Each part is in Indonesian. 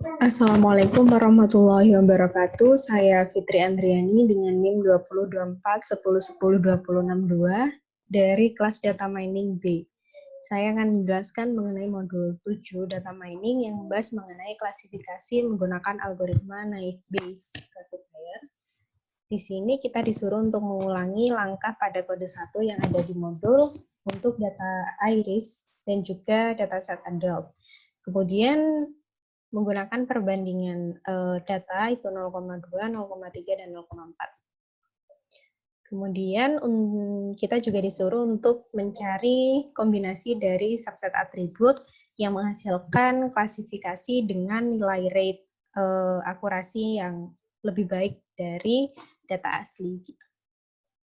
Assalamualaikum warahmatullahi wabarakatuh. Saya Fitri Andriani dengan NIM 2024 dari kelas Data Mining B. Saya akan menjelaskan mengenai modul 7 Data Mining yang membahas mengenai klasifikasi menggunakan algoritma naive Bayes classifier. Di sini kita disuruh untuk mengulangi langkah pada kode 1 yang ada di modul untuk data iris dan juga dataset adult. Kemudian menggunakan perbandingan data itu 0,2, 0,3, dan 0,4. Kemudian kita juga disuruh untuk mencari kombinasi dari subset atribut yang menghasilkan klasifikasi dengan nilai rate akurasi yang lebih baik dari data asli.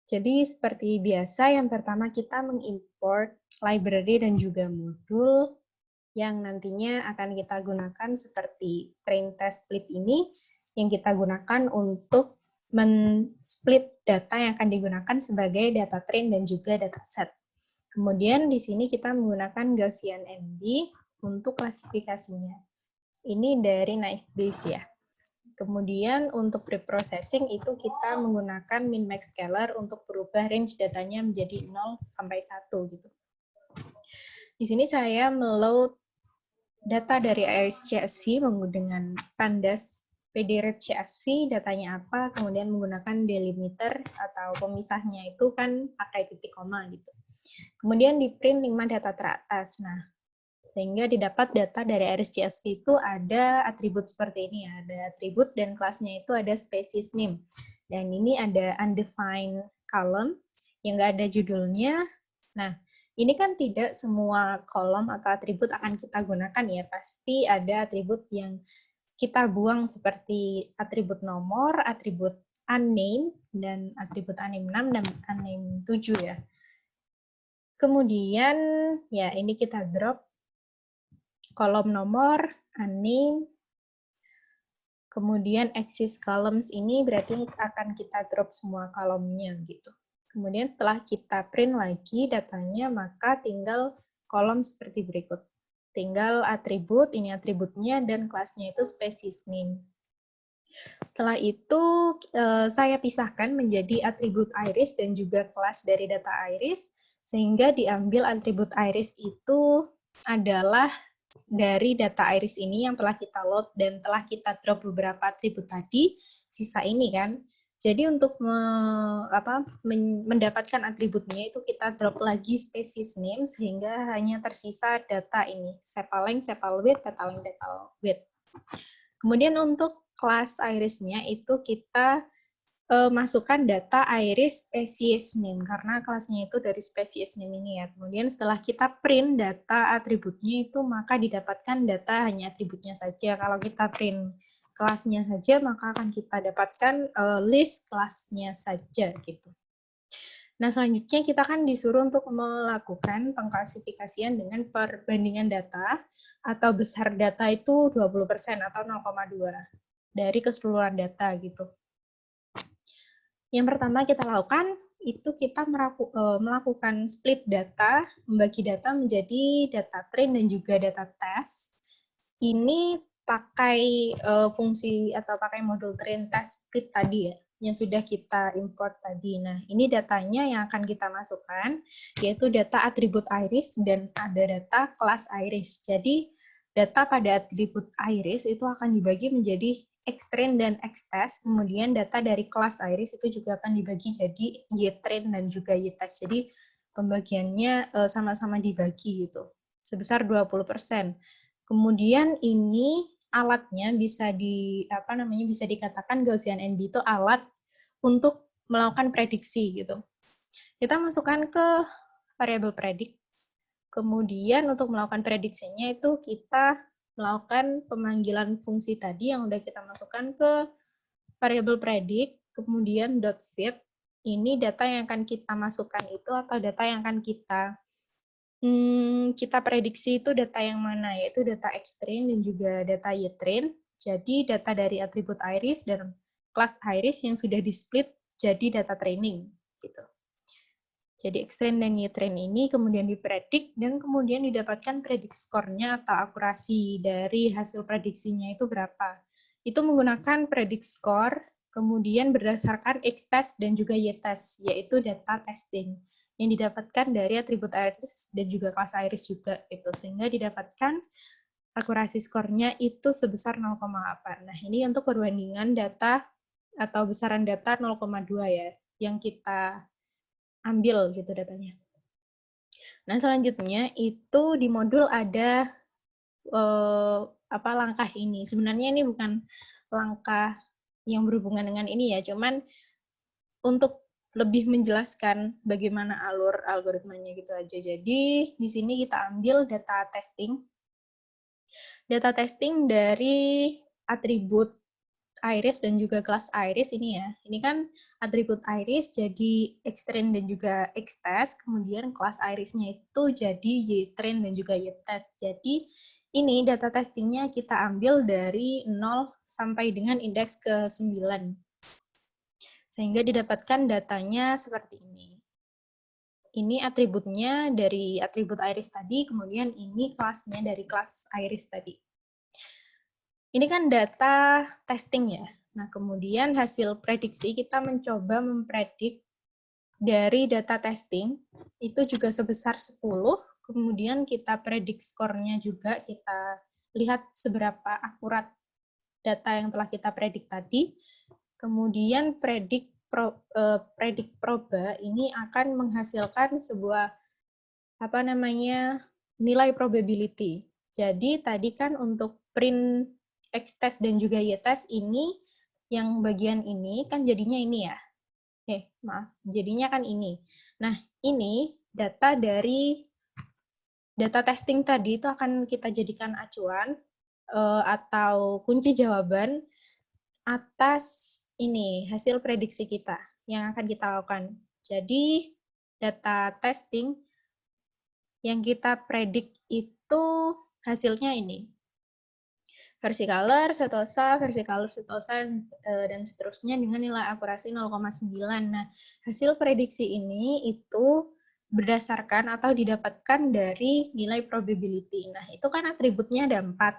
Jadi seperti biasa, yang pertama kita mengimport library dan juga modul yang nantinya akan kita gunakan seperti train test split ini, yang kita gunakan untuk men-split data yang akan digunakan sebagai data train dan juga data set. Kemudian di sini kita menggunakan Gaussian MB untuk klasifikasinya. Ini dari naive Bayes ya. Kemudian untuk preprocessing itu kita menggunakan min-max scalar untuk berubah range datanya menjadi 0 sampai 1 gitu. Di sini saya meload data dari iris CSV dengan pandas PDRate CSV, datanya apa, kemudian menggunakan delimiter atau pemisahnya itu kan pakai titik koma gitu. Kemudian di print 5 data teratas. Nah, sehingga didapat data dari iris CSV itu ada atribut seperti ini, ada atribut dan kelasnya itu ada species name. Dan ini ada undefined column yang nggak ada judulnya. Nah, ini kan tidak semua kolom atau atribut akan kita gunakan ya, pasti ada atribut yang kita buang seperti atribut nomor, atribut unnamed, dan atribut unnamed 6 dan unnamed 7 ya. Kemudian ya ini kita drop kolom nomor, unnamed, kemudian exist columns ini berarti akan kita drop semua kolomnya gitu. Kemudian setelah kita print lagi datanya, maka tinggal kolom seperti berikut. Tinggal atribut, ini atributnya, dan kelasnya itu species name. Setelah itu, saya pisahkan menjadi atribut iris dan juga kelas dari data iris, sehingga diambil atribut iris itu adalah dari data iris ini yang telah kita load dan telah kita drop beberapa atribut tadi, sisa ini kan. Jadi untuk mendapatkan atributnya itu kita drop lagi species name sehingga hanya tersisa data ini, sepal length, sepal width, data length, data width. Kemudian untuk kelas irisnya itu kita masukkan data iris species name karena kelasnya itu dari species name ini ya. Kemudian setelah kita print data atributnya itu maka didapatkan data hanya atributnya saja. Kalau kita print kelasnya saja maka akan kita dapatkan list kelasnya saja gitu. Nah, selanjutnya kita kan disuruh untuk melakukan pengklasifikasian dengan perbandingan data atau besar data itu 20% atau 0,2 dari keseluruhan data gitu. Yang pertama kita lakukan itu kita melakukan split data, membagi data menjadi data train dan juga data test. Ini pakai fungsi atau pakai modul train test split tadi ya, yang sudah kita import tadi. Nah, ini datanya yang akan kita masukkan, yaitu data atribut iris dan ada data kelas iris. Jadi, data pada atribut iris itu akan dibagi menjadi Xtrain dan Xtest, kemudian data dari kelas iris itu juga akan dibagi jadi Ytrain dan juga Ytest. Jadi pembagiannya sama-sama dibagi gitu, sebesar 20%. Kemudian ini alatnya bisa bisa dikatakan Gaussian NB itu alat untuk melakukan prediksi gitu. Kita masukkan ke variabel predict. Kemudian untuk melakukan prediksinya itu kita melakukan pemanggilan fungsi tadi yang udah kita masukkan ke variabel predict, kemudian .fit. Ini data yang akan kita masukkan itu atau data yang akan kita prediksi itu data yang mana, yaitu data Xtrain dan juga data Ytrain. Jadi data dari atribut iris dan kelas iris yang sudah di-split jadi data training gitu. Jadi X-trend dan Y-trend ini kemudian dipredik dan kemudian didapatkan predik skornya atau akurasi dari hasil prediksinya itu berapa. Itu menggunakan predik skor, kemudian berdasarkan X-test dan juga Y-test, yaitu data testing yang didapatkan dari atribut iris dan juga kelas iris juga, gitu. Sehingga didapatkan akurasi skornya itu sebesar 0,8. Nah, ini untuk perbandingan data atau besaran data 0,2 ya, yang kita ambil gitu datanya. Nah, selanjutnya itu di modul ada langkah ini. Sebenarnya ini bukan langkah yang berhubungan dengan ini ya, cuman untuk lebih menjelaskan bagaimana alur algoritmanya gitu aja. Jadi di sini kita ambil data testing. Data testing dari atribut iris dan juga kelas iris ini ya. Ini kan atribut iris jadi X-trend dan juga X-test, kemudian kelas irisnya itu jadi Y-trend dan juga Y-test. Jadi ini data testingnya kita ambil dari 0 sampai dengan indeks ke-9. Sehingga didapatkan datanya seperti ini. Ini atributnya dari atribut iris tadi, kemudian ini kelasnya dari kelas iris tadi. Ini kan data testing ya. Nah, kemudian hasil prediksi kita mencoba mempredik dari data testing, itu juga sebesar 10, kemudian kita predik skornya juga, kita lihat seberapa akurat data yang telah kita predik tadi, kemudian predik proba ini akan menghasilkan sebuah nilai probability. Jadi tadi kan untuk print X-test dan juga Y-test ini, yang bagian ini kan jadinya ini ya. Jadinya kan ini. Nah, ini data dari data testing tadi itu akan kita jadikan acuan atau kunci jawaban atas ini hasil prediksi kita yang akan kita lakukan. Jadi data testing yang kita predik itu hasilnya ini. Versicolor, setosa, dan seterusnya dengan nilai akurasi 0,9. Nah, hasil prediksi ini itu berdasarkan atau didapatkan dari nilai probability. Nah, itu kan atributnya ada 4.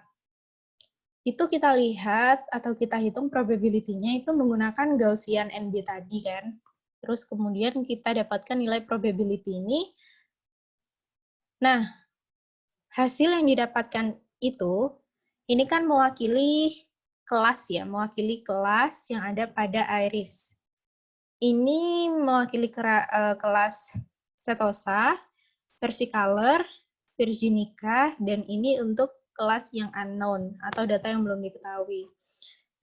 Itu kita lihat atau kita hitung probability-nya itu menggunakan Gaussian NB tadi kan. Terus kemudian kita dapatkan nilai probability ini. Nah, hasil yang didapatkan itu, ini kan mewakili kelas ya, mewakili kelas yang ada pada iris. Ini mewakili kelas setosa, versicolor, virginica, dan ini untuk kelas yang unknown atau data yang belum diketahui.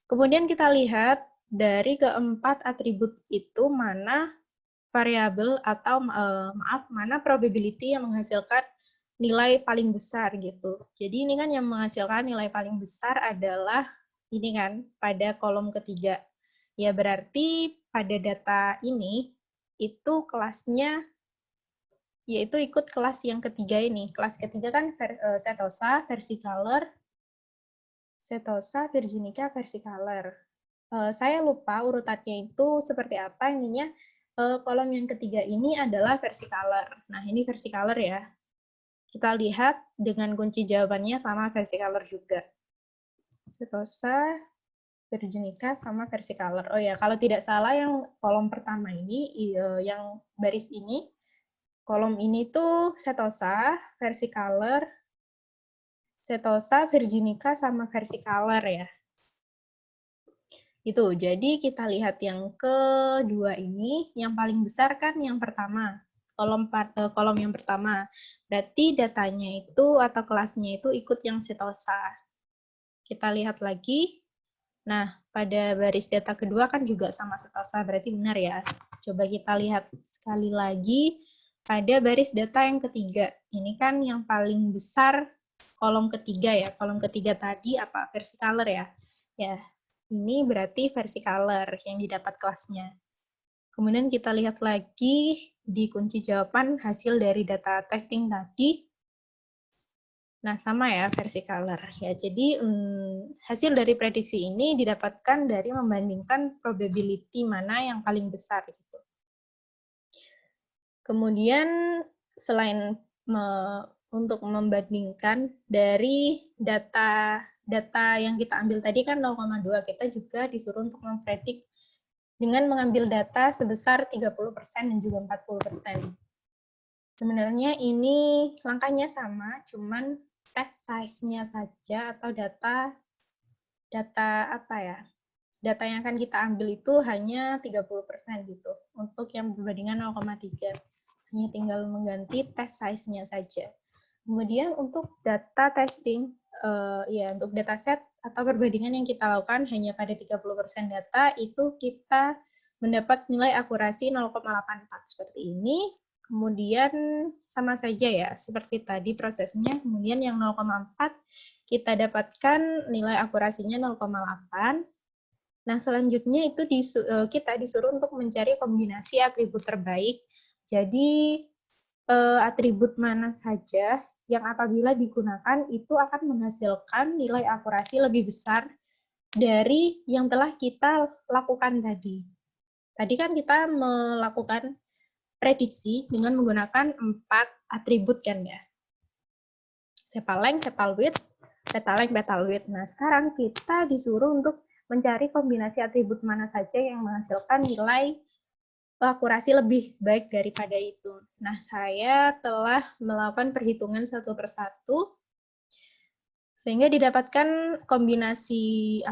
Kemudian kita lihat dari keempat atribut itu mana variabel atau mana probability yang menghasilkan nilai paling besar gitu. Jadi ini kan yang menghasilkan nilai paling besar adalah ini kan pada kolom ketiga. Ya berarti pada data ini itu kelasnya yaitu ikut kelas yang ketiga ini. Kelas ketiga kan setosa, versicolor, setosa, virginica, versicolor. Saya lupa urutannya itu seperti apa, intinya kolom yang ketiga ini adalah versicolor. Nah, ini versicolor ya. Kita lihat dengan kunci jawabannya sama versicolor juga. Setosa, virginica, sama versicolor. Oh ya, kalau tidak salah yang kolom pertama ini, yang baris ini, kolom ini tuh setosa, versicolor, setosa, virginica, sama versicolor ya. Itu, jadi kita lihat yang kedua ini, yang paling besar kan yang pertama, kolom yang pertama. Berarti datanya itu atau kelasnya itu ikut yang setosa. Kita lihat lagi. Nah, pada baris data kedua kan juga sama setosa, berarti benar ya. Coba kita lihat sekali lagi pada baris data yang ketiga. Ini kan yang paling besar kolom ketiga ya. Kolom ketiga tadi apa? Versicolor ya. Ya, ini berarti versicolor yang didapat kelasnya. Kemudian kita lihat lagi di kunci jawaban hasil dari data testing tadi. Nah, sama ya versicolor. Ya, jadi hasil dari prediksi ini didapatkan dari membandingkan probability mana yang paling besar gitu. Kemudian selain untuk membandingkan dari data yang kita ambil tadi kan 0,2, kita juga disuruh untuk mempredik dengan mengambil data sebesar 30% dan juga 40%. Sebenarnya ini langkahnya sama, cuman test size-nya saja atau data apa ya? Data yang akan kita ambil itu hanya 30% gitu. Untuk yang berbandingan 0,3. Hanya tinggal mengganti test size-nya saja. Kemudian untuk data testing, untuk dataset atau perbandingan yang kita lakukan hanya pada 30% data, itu kita mendapat nilai akurasi 0,84 seperti ini. Kemudian sama saja ya, seperti tadi prosesnya. Kemudian yang 0,4 kita dapatkan nilai akurasinya 0,8. Nah, selanjutnya itu kita disuruh untuk mencari kombinasi atribut terbaik. Jadi, atribut mana saja yang apabila digunakan itu akan menghasilkan nilai akurasi lebih besar dari yang telah kita lakukan tadi. Tadi kan kita melakukan prediksi dengan menggunakan 4 atribut kan ya. Sepal length, sepal width, petal length, petal width. Nah, sekarang kita disuruh untuk mencari kombinasi atribut mana saja yang menghasilkan nilai akurasi lebih baik daripada itu. Nah, saya telah melakukan perhitungan satu persatu sehingga didapatkan kombinasi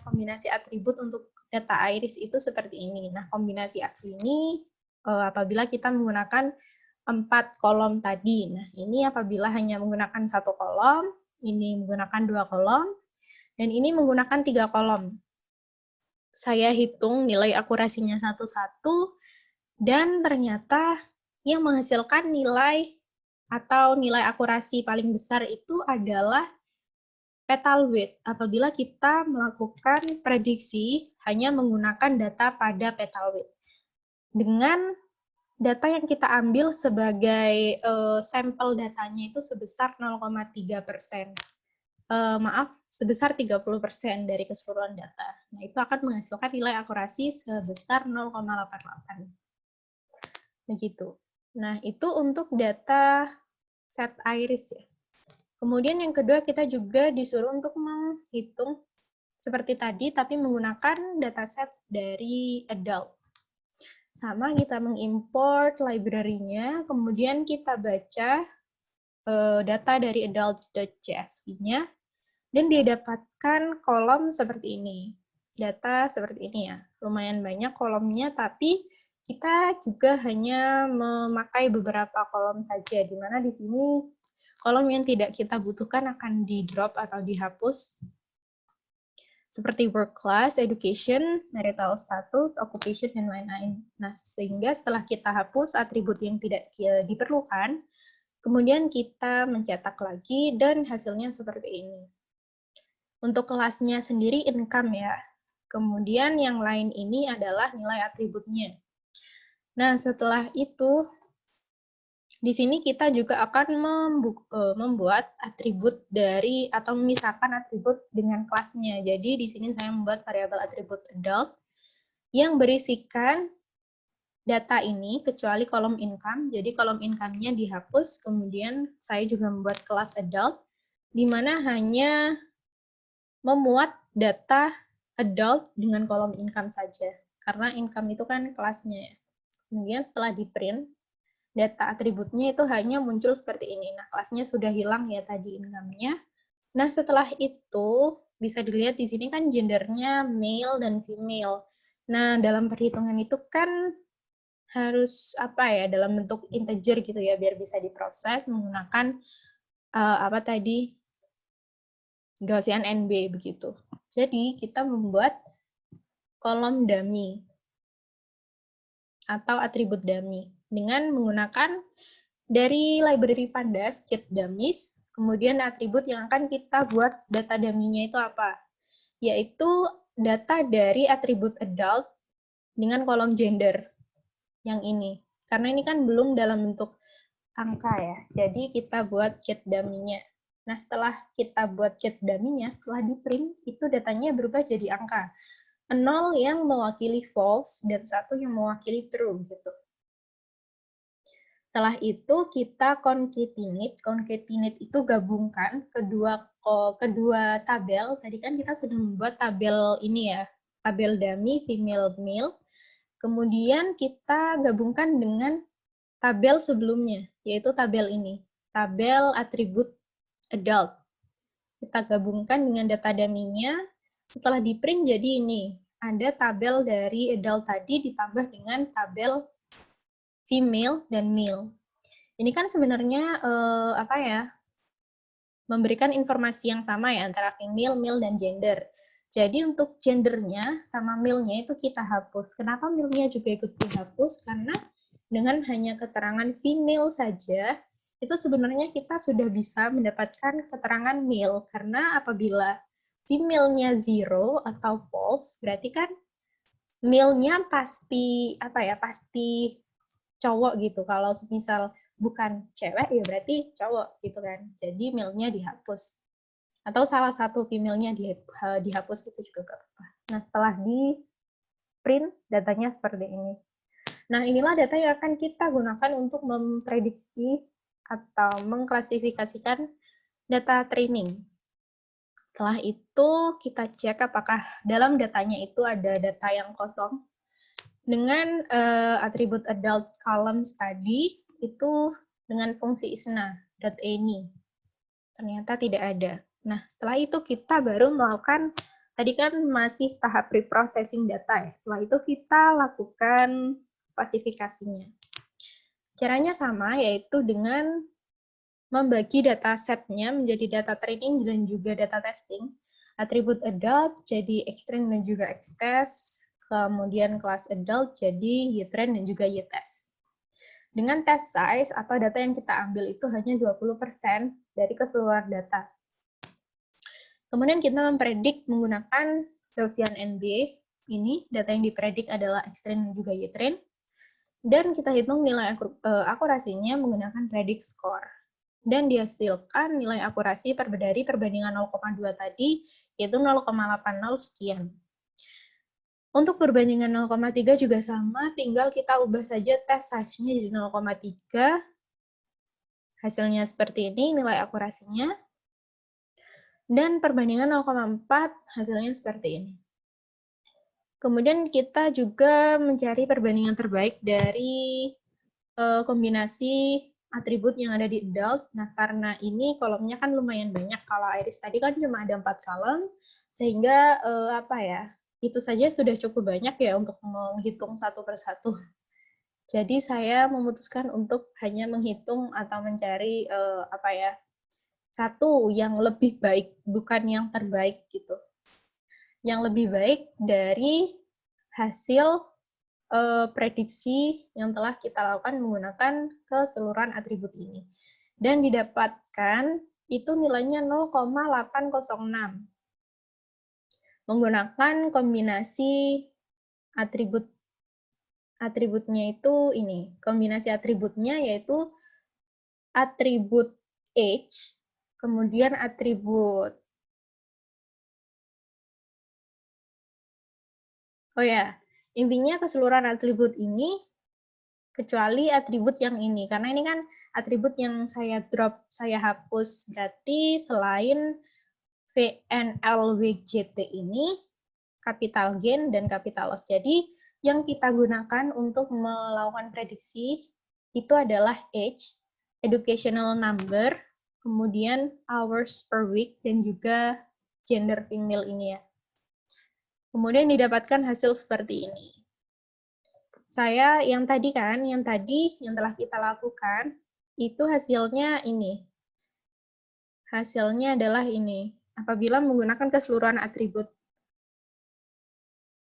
kombinasi atribut untuk data iris itu seperti ini. Nah, kombinasi asli ini apabila kita menggunakan 4 kolom tadi. Nah, ini apabila hanya menggunakan 1 kolom, ini menggunakan 2 kolom, dan ini menggunakan 3 kolom. Saya hitung nilai akurasinya satu-satu, dan ternyata yang menghasilkan nilai atau nilai akurasi paling besar itu adalah petal width. Apabila kita melakukan prediksi hanya menggunakan data pada petal width. Dengan data yang kita ambil sebagai sampel datanya itu sebesar 0,3%. Sebesar 30% dari keseluruhan data. Nah, itu akan menghasilkan nilai akurasi sebesar 0,88. Begitu. Nah, itu untuk data set iris ya. Kemudian yang kedua, kita juga disuruh untuk menghitung seperti tadi, tapi menggunakan dataset dari adult. Sama, kita mengimport library-nya, kemudian kita baca data dari adult.csv-nya, dan didapatkan kolom seperti ini. Data seperti ini ya. Lumayan banyak kolomnya, tapi kita juga hanya memakai beberapa kolom saja, di mana di sini kolom yang tidak kita butuhkan akan di-drop atau dihapus. Seperti work class, education, marital status, occupation, dan lain-lain. Nah, sehingga setelah kita hapus atribut yang tidak diperlukan, kemudian kita mencetak lagi, dan hasilnya seperti ini. Untuk kelasnya sendiri income ya. Kemudian yang lain ini adalah nilai atributnya. Nah, setelah itu, di sini kita juga akan membuat atribut dari, atau memisahkan atribut dengan kelasnya. Jadi di sini saya membuat variabel atribut adult yang berisikan data ini, kecuali kolom income. Jadi kolom income-nya dihapus, kemudian saya juga membuat kelas adult, di mana hanya memuat data adult dengan kolom income saja. Karena income itu kan kelasnya ya. Kemudian setelah di-print, data atributnya itu hanya muncul seperti ini. Nah, kelasnya sudah hilang ya tadi income-nya. Nah, setelah itu, bisa dilihat di sini kan gendernya male dan female. Nah, dalam perhitungan itu kan harus dalam bentuk integer gitu ya, biar bisa diproses menggunakan Gaussian NB begitu. Jadi, kita membuat kolom dummy atau atribut dummy dengan menggunakan dari library Pandas, get dummies, kemudian atribut yang akan kita buat data dummy-nya itu apa? Yaitu data dari atribut adult dengan kolom gender yang ini. Karena ini kan belum dalam bentuk angka ya, jadi kita buat get dummy-nya. Nah, setelah kita buat get dummy-nya, setelah di-print, itu datanya berubah jadi angka. 0 yang mewakili false, dan 1 yang mewakili true, gitu. Setelah itu kita concatenate. Concatenate itu gabungkan kedua tabel. Tadi kan kita sudah membuat tabel ini ya, tabel dummy female male. Kemudian kita gabungkan dengan tabel sebelumnya, yaitu tabel ini, tabel atribut adult. Kita gabungkan dengan data dummy-nya. Setelah di print jadi ini, ada tabel dari adult tadi ditambah dengan tabel female dan male. Ini kan sebenarnya memberikan informasi yang sama ya antara female, male, dan gender. Jadi untuk gendernya sama male-nya itu kita hapus. Kenapa male-nya juga ikut dihapus? Karena dengan hanya keterangan female saja, itu sebenarnya kita sudah bisa mendapatkan keterangan male. Karena apabila female-nya 0 atau false, berarti kan male-nya pasti pasti cowok gitu. Kalau misal bukan cewek ya berarti cowok gitu kan. Jadi male-nya dihapus. Atau salah satu female-nya dihapus itu juga gak apa-apa. Nah, setelah di print datanya seperti ini. Nah, inilah data yang akan kita gunakan untuk memprediksi atau mengklasifikasikan data training. Setelah itu kita cek apakah dalam datanya itu ada data yang kosong. Dengan atribut adult columns tadi, itu dengan fungsi isna.any. Ternyata tidak ada. Nah, setelah itu kita baru melakukan, tadi kan masih tahap preprocessing data ya. Setelah itu kita lakukan klasifikasinya. Caranya sama, yaitu dengan membagi data setnya menjadi data training dan juga data testing. Atribut adult jadi extrain dan juga extest. Kemudian kelas adult jadi ytrain dan juga ytest. Dengan test size atau data yang kita ambil itu hanya 20% dari keseluruhan data. Kemudian kita mempredik menggunakan Gaussian NB. Ini data yang dipredik adalah extrain dan juga ytrain. Dan kita hitung nilai akurasinya menggunakan predict score. Dan dihasilkan nilai akurasi dari perbandingan 0,2 tadi, yaitu 0,80 sekian. Untuk perbandingan 0,3 juga sama, tinggal kita ubah saja test size-nya jadi 0,3. Hasilnya seperti ini, nilai akurasinya. Dan perbandingan 0,4, hasilnya seperti ini. Kemudian kita juga mencari perbandingan terbaik dari kombinasi atribut yang ada di adult. Nah, karena ini kolomnya kan lumayan banyak. Kalau Iris tadi kan cuma ada 4 kolom, sehingga itu saja sudah cukup banyak ya untuk menghitung satu persatu. Jadi saya memutuskan untuk hanya menghitung atau mencari satu yang lebih baik, bukan yang terbaik gitu. Yang lebih baik dari hasil prediksi yang telah kita lakukan menggunakan keseluruhan atribut ini. Dan didapatkan itu nilainya 0,806. Menggunakan kombinasi atributnya itu ini. Kombinasi atributnya yaitu atribut age, kemudian atribut intinya keseluruhan atribut ini kecuali atribut yang ini. Karena ini kan atribut yang saya drop, saya hapus. Berarti selain VNLWJT ini, capital gain dan capital loss. Jadi yang kita gunakan untuk melakukan prediksi itu adalah age, educational number, kemudian hours per week, dan juga gender female ini ya. Kemudian didapatkan hasil seperti ini. Saya yang telah kita lakukan, itu hasilnya ini. Hasilnya adalah ini. Apabila menggunakan keseluruhan atribut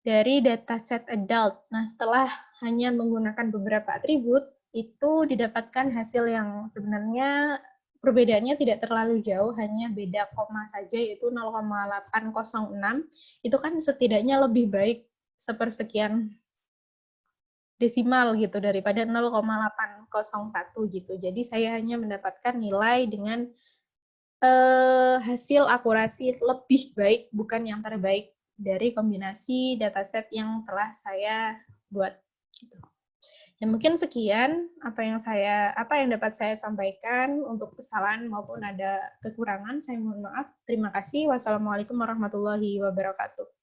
dari dataset adult. Nah, setelah hanya menggunakan beberapa atribut, itu didapatkan hasil yang sebenarnya perbedaannya tidak terlalu jauh, hanya beda koma saja, yaitu 0,806. Itu kan setidaknya lebih baik sepersekian desimal gitu daripada 0,801 gitu. Jadi saya hanya mendapatkan nilai dengan hasil akurasi lebih baik, bukan yang terbaik dari kombinasi dataset yang telah saya buat. Gitu. Ya, mungkin sekian apa yang dapat saya sampaikan. Untuk kesalahan maupun ada kekurangan, saya mohon maaf. Terima kasih. Wassalamualaikum warahmatullahi wabarakatuh.